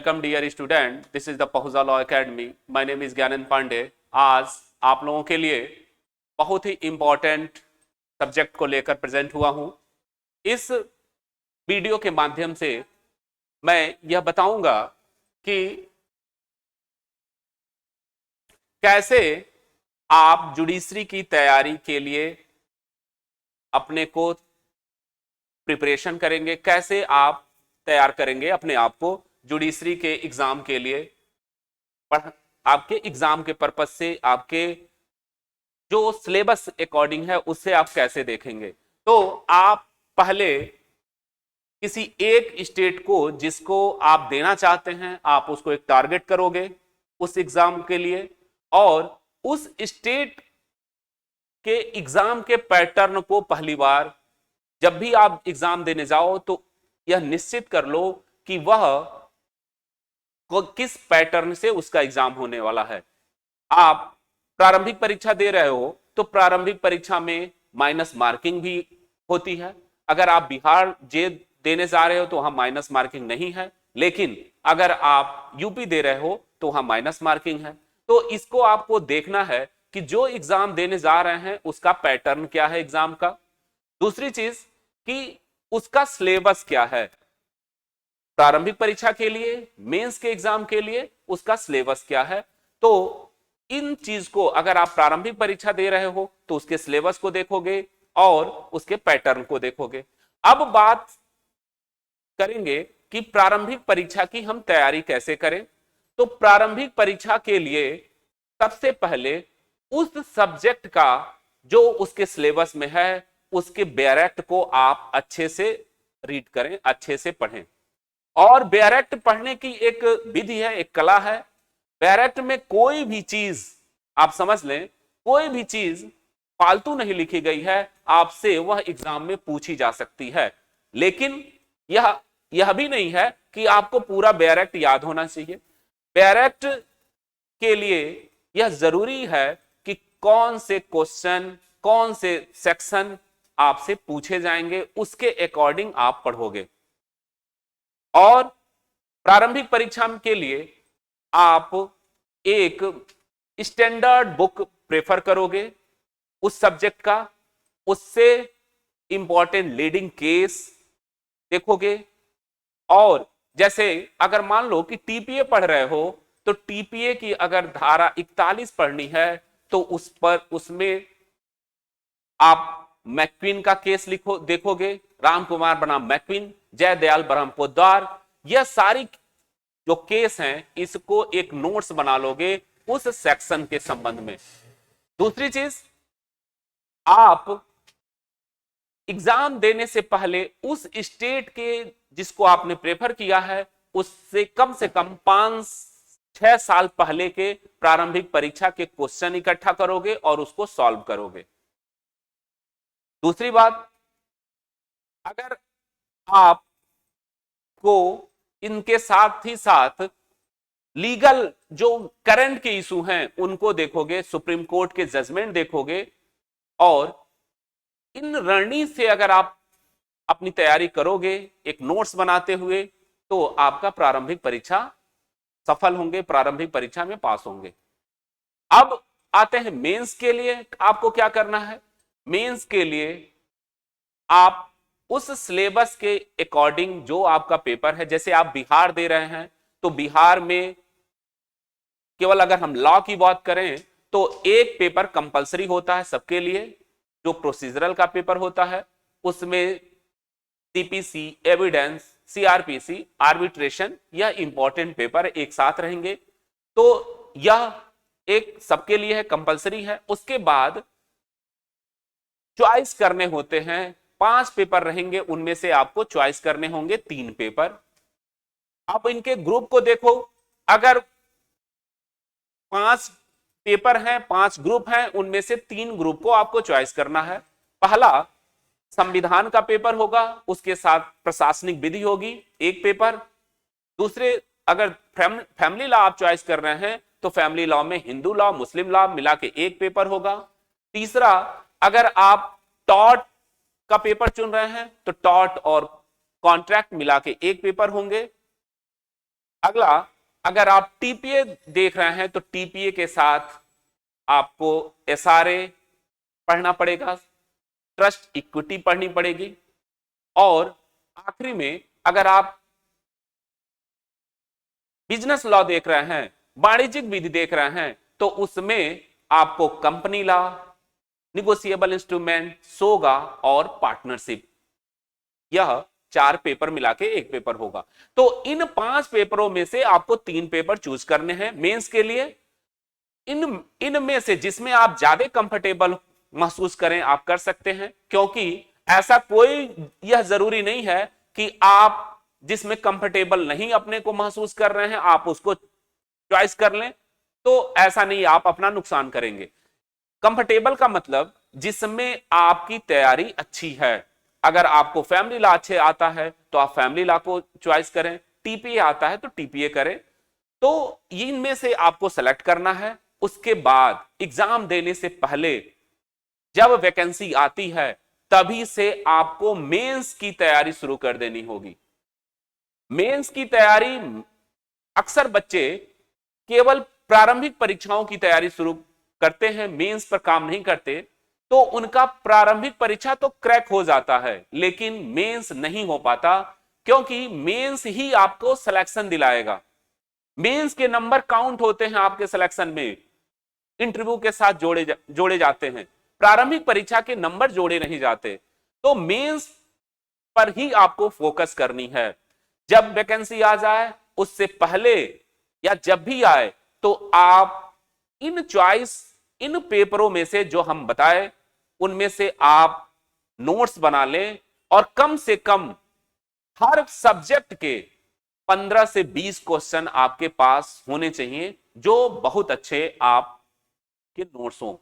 Welcome dear student, this is the Pahuja law academy. My name is Gyanand Pandey. आज आप लोगों के लिए बहुत ही इंपॉर्टेंट सब्जेक्ट को लेकर प्रेजेंट हुआ हूं। इस वीडियो के माध्यम से मैं यह बताऊंगा कि कैसे आप जुडिशरी की तैयारी के लिए अपने को प्रिपरेशन करेंगे, कैसे आप तैयार करेंगे अपने आप को जुडिशरी के एग्जाम के लिए। आपके एग्जाम के पर्पज से आपके जो सिलेबस अकॉर्डिंग है उससे आप कैसे देखेंगे। तो आप पहले किसी एक स्टेट को जिसको आप देना चाहते हैं, आप उसको एक टारगेट करोगे उस एग्जाम के लिए, और उस स्टेट के एग्जाम के पैटर्न को पहली बार जब भी आप एग्जाम देने जाओ तो यह निश्चित कर लो कि वह किस पैटर्न से उसका एग्जाम होने वाला है। आप प्रारंभिक परीक्षा दे रहे हो तो प्रारंभिक परीक्षा में माइनस मार्किंग भी होती है। अगर आप बिहार जे देने जा रहे हो तो वहां माइनस मार्किंग नहीं है, लेकिन अगर आप यूपी दे रहे हो तो वहां माइनस मार्किंग है। तो इसको आपको देखना है कि जो एग्जाम देने जा रहे हैं उसका पैटर्न क्या है एग्जाम का। दूसरी चीज कि उसका सिलेबस क्या है। प्रारंभिक परीक्षा के लिए, मेंस के एग्जाम के लिए उसका सिलेबस क्या है। तो इन चीज को अगर आप प्रारंभिक परीक्षा दे रहे हो तो उसके सिलेबस को देखोगे और उसके पैटर्न को देखोगे। अब बात करेंगे कि प्रारंभिक परीक्षा की हम तैयारी कैसे करें। तो प्रारंभिक परीक्षा के लिए सबसे पहले उस सब्जेक्ट का जो उसके सिलेबस में है उसके बैरेक्ट को आप अच्छे से रीड करें, अच्छे से पढ़ें। और बैरेक्ट पढ़ने की एक विधि है, एक कला है। बैरेक्ट में कोई भी चीज आप समझ लें, कोई भी चीज फालतू नहीं लिखी गई है, आपसे वह एग्जाम में पूछी जा सकती है। लेकिन यह भी नहीं है कि आपको पूरा बैरेक्ट याद होना चाहिए। बैरेक्ट के लिए यह जरूरी है कि कौन से क्वेश्चन, कौन से सेक्शन आपसे पूछे जाएंगे, उसके अकॉर्डिंग आप पढ़ोगे। और प्रारंभिक परीक्षा के लिए आप एक स्टैंडर्ड बुक प्रेफर करोगे उस सब्जेक्ट का, उससे इंपॉर्टेंट लीडिंग केस देखोगे। और जैसे अगर मान लो कि टीपीए पढ़ रहे हो तो टीपीए की अगर धारा 41 पढ़नी है तो उस पर उसमें आप मैक्विन का केस लिखो देखोगे, राम कुमार बनाम मैक्विन, जयदयाल ब्रह्म पोद्दार, यह सारी जो केस हैं इसको एक नोट्स बना लोगे उस सेक्शन के संबंध में। दूसरी चीज, आप एग्जाम देने से पहले उस स्टेट के जिसको आपने प्रेफर किया है उससे कम से कम 5-6 साल पहले के प्रारंभिक परीक्षा के क्वेश्चन इकट्ठा करोगे और उसको सॉल्व करोगे। दूसरी बात, अगर आपको इनके साथ ही साथ लीगल जो करंट के इशू हैं उनको देखोगे, सुप्रीम कोर्ट के जजमेंट देखोगे, और इन रणनीति से अगर आप अपनी तैयारी करोगे एक नोट्स बनाते हुए तो आपका प्रारंभिक परीक्षा सफल होंगे, प्रारंभिक परीक्षा में पास होंगे। अब आते हैं मेंस के लिए। आपको क्या करना है, मेंस के लिए आप उस सिलेबस के अकॉर्डिंग जो आपका पेपर है, जैसे आप बिहार दे रहे हैं तो बिहार में केवल अगर हम लॉ की बात करें तो एक पेपर कंपलसरी होता है सबके लिए, जो प्रोसीजरल का पेपर होता है। उसमें सीपीसी, एविडेंस, सीआरपीसी, आर्बिट्रेशन, यह इंपॉर्टेंट पेपर एक साथ रहेंगे। तो यह एक सबके लिए है, कंपलसरी है। उसके बाद चॉइस करने होते हैं, 5 पेपर रहेंगे, उनमें से आपको चॉइस करने होंगे 3 पेपर। आप इनके ग्रुप को देखो, अगर 5 पेपर हैं, 5 ग्रुप हैं, उनमें से 3 ग्रुप को आपको चॉइस करना है। पहला संविधान का पेपर होगा, उसके साथ प्रशासनिक विधि होगी एक पेपर। दूसरे, अगर फैमिली लॉ आप चॉइस कर रहे हैं तो फैमिली लॉ में हिंदू लॉ, मुस्लिम लॉ मिला के एक पेपर होगा। तीसरा, अगर आप टॉर्ट का पेपर चुन रहे हैं तो टॉर्ट और कॉन्ट्रैक्ट मिला के एक पेपर होंगे। अगला, अगर आप टीपीए देख रहे हैं तो टीपीए के साथ आपको एसआरए पढ़ना पड़ेगा, ट्रस्ट इक्विटी पढ़नी पड़ेगी, और आखिरी में अगर आप बिजनेस लॉ देख रहे हैं, वाणिज्यिक विधि देख रहे हैं, तो उसमें आपको कंपनी लॉ, निगोशिएबल इंस्ट्रूमेंट, सोगा और पार्टनरशिप, यह 4 पेपर मिला के एक पेपर होगा। तो इन 5 पेपरों में से आपको 3 पेपर चूज करने हैं मेंस के लिए। इनमें से जिसमें आप ज्यादा कंफर्टेबल महसूस करें आप कर सकते हैं, क्योंकि ऐसा कोई यह जरूरी नहीं है कि आप जिसमें कंफर्टेबल नहीं अपने को महसूस कर रहे हैं आप उसको चॉइस कर लें, तो ऐसा नहीं, आप अपना नुकसान करेंगे। कंफर्टेबल का मतलब जिसमें आपकी तैयारी अच्छी है। अगर आपको फैमिली लॉ अच्छे आता है तो आप फैमिली लॉ को चॉइस करें, टीपीए आता है तो टीपीए करें। तो इनमें से आपको सेलेक्ट करना है। उसके बाद एग्जाम देने से पहले जब वैकेंसी आती है तभी से आपको मेंस की तैयारी शुरू कर देनी होगी। मेंस की तैयारी अक्सर बच्चे केवल प्रारंभिक परीक्षाओं की तैयारी शुरू करते हैं, मेंस पर काम नहीं करते, तो उनका प्रारंभिक परीक्षा तो क्रैक हो जाता है लेकिन मेंस नहीं हो पाता, क्योंकि मेंस ही आपको सिलेक्शन दिलाएगा। मेंस के नंबर काउंट होते हैं आपके सिलेक्शन में, इंटरव्यू के साथ जोड़े जाते हैं, प्रारंभिक परीक्षा के नंबर जोड़े नहीं जाते। तो मेंस पर ही आपको फोकस करनी है। जब वैकेंसी आ जाए उससे पहले या जब भी आए तो आप इन पेपरों में से जो हम बताए उनमें से आप नोट्स बना लें, और कम से कम हर सब्जेक्ट के 15 से 20 क्वेश्चन आपके पास होने चाहिए जो बहुत अच्छे आपके नोट्स हों।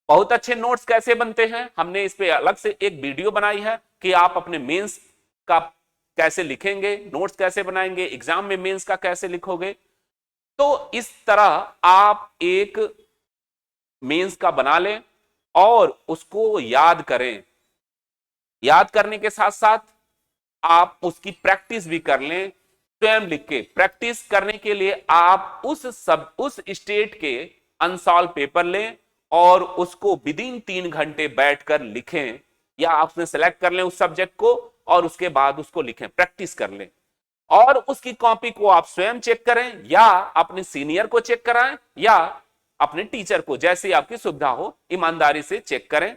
बहुत अच्छे नोट्स कैसे बनते हैं, हमने इस पे अलग से एक वीडियो बनाई है कि आप अपने मेंस का कैसे लिखेंगे, नोट्स कैसे बनाएंगे, एग्जाम में मेंस का कैसे लिखोगे। तो इस तरह आप एक मेंस का बना लें और उसको याद करें। याद करने के साथ साथ आप उसकी प्रैक्टिस भी कर लें, स्वयं लिख के। प्रैक्टिस करने के लिए आप उस स्टेट के अनसॉल्व पेपर लें और उसको विदिन 3 घंटे बैठकर लिखें, या आपने सेलेक्ट कर लें उस सब्जेक्ट को और उसके बाद उसको लिखें, प्रैक्टिस कर लें। और उसकी कॉपी को आप स्वयं चेक करें या अपने सीनियर को चेक कराएं या अपने टीचर को, जैसे आपकी सुविधा हो, ईमानदारी से चेक करें।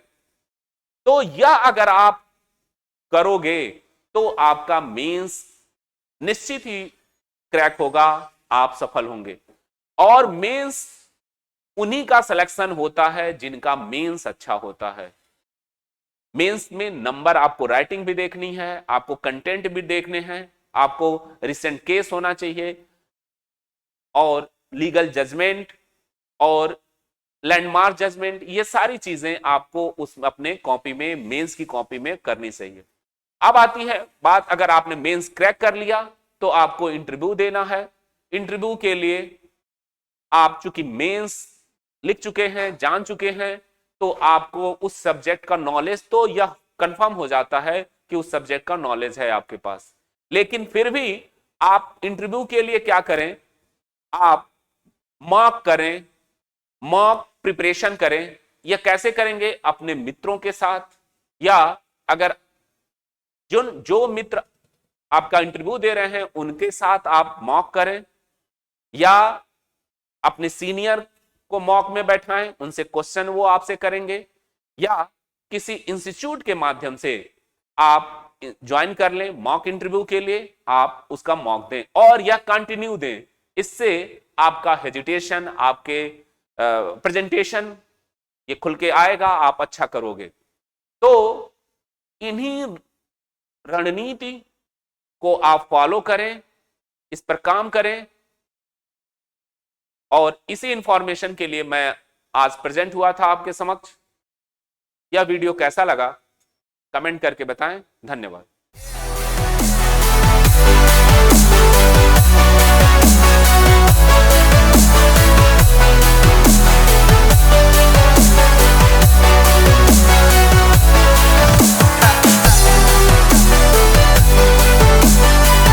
तो यह अगर आप करोगे तो आपका मेंस निश्चित ही क्रैक होगा, आप सफल होंगे। और मेंस उन्हीं का सिलेक्शन होता है जिनका मेंस अच्छा होता है। मेंस में नंबर, आपको राइटिंग भी देखनी है, आपको कंटेंट भी देखने हैं, आपको रिसेंट केस होना चाहिए, और लीगल जजमेंट और लैंडमार्क जजमेंट, ये सारी चीजें आपको उस अपने कॉपी में, मेंस की कॉपी में करनी चाहिए। अब आती है बात, अगर आपने मेंस क्रैक कर लिया तो आपको इंटरव्यू देना है। इंटरव्यू के लिए आप चूंकि मेंस लिख चुके हैं, जान चुके हैं, तो आपको उस सब्जेक्ट का नॉलेज तो यह कंफर्म हो जाता है कि उस सब्जेक्ट का नॉलेज है आपके पास। लेकिन फिर भी आप इंटरव्यू के लिए क्या करें, आप मॉक करें, मॉक प्रिपरेशन करें। यह कैसे करेंगे, अपने मित्रों के साथ, या अगर जो मित्र आपका इंटरव्यू दे रहे हैं उनके साथ आप मॉक करें, या अपने सीनियर को मॉक में बैठाएं, उनसे क्वेश्चन वो आपसे करेंगे, या किसी इंस्टीट्यूट के माध्यम से आप ज्वाइन कर लें मॉक इंटरव्यू के लिए, आप उसका मॉक दें और या कंटिन्यू दें। इससे आपका हेजिटेशन, आपके प्रेजेंटेशन ये खुल के आएगा, आप अच्छा करोगे। तो इन्हीं रणनीति को आप फॉलो करें, इस पर काम करें। और इसी इंफॉर्मेशन के लिए मैं आज प्रेजेंट हुआ था आपके समक्ष। यह वीडियो कैसा लगा कमेंट करके बताएं। धन्यवाद।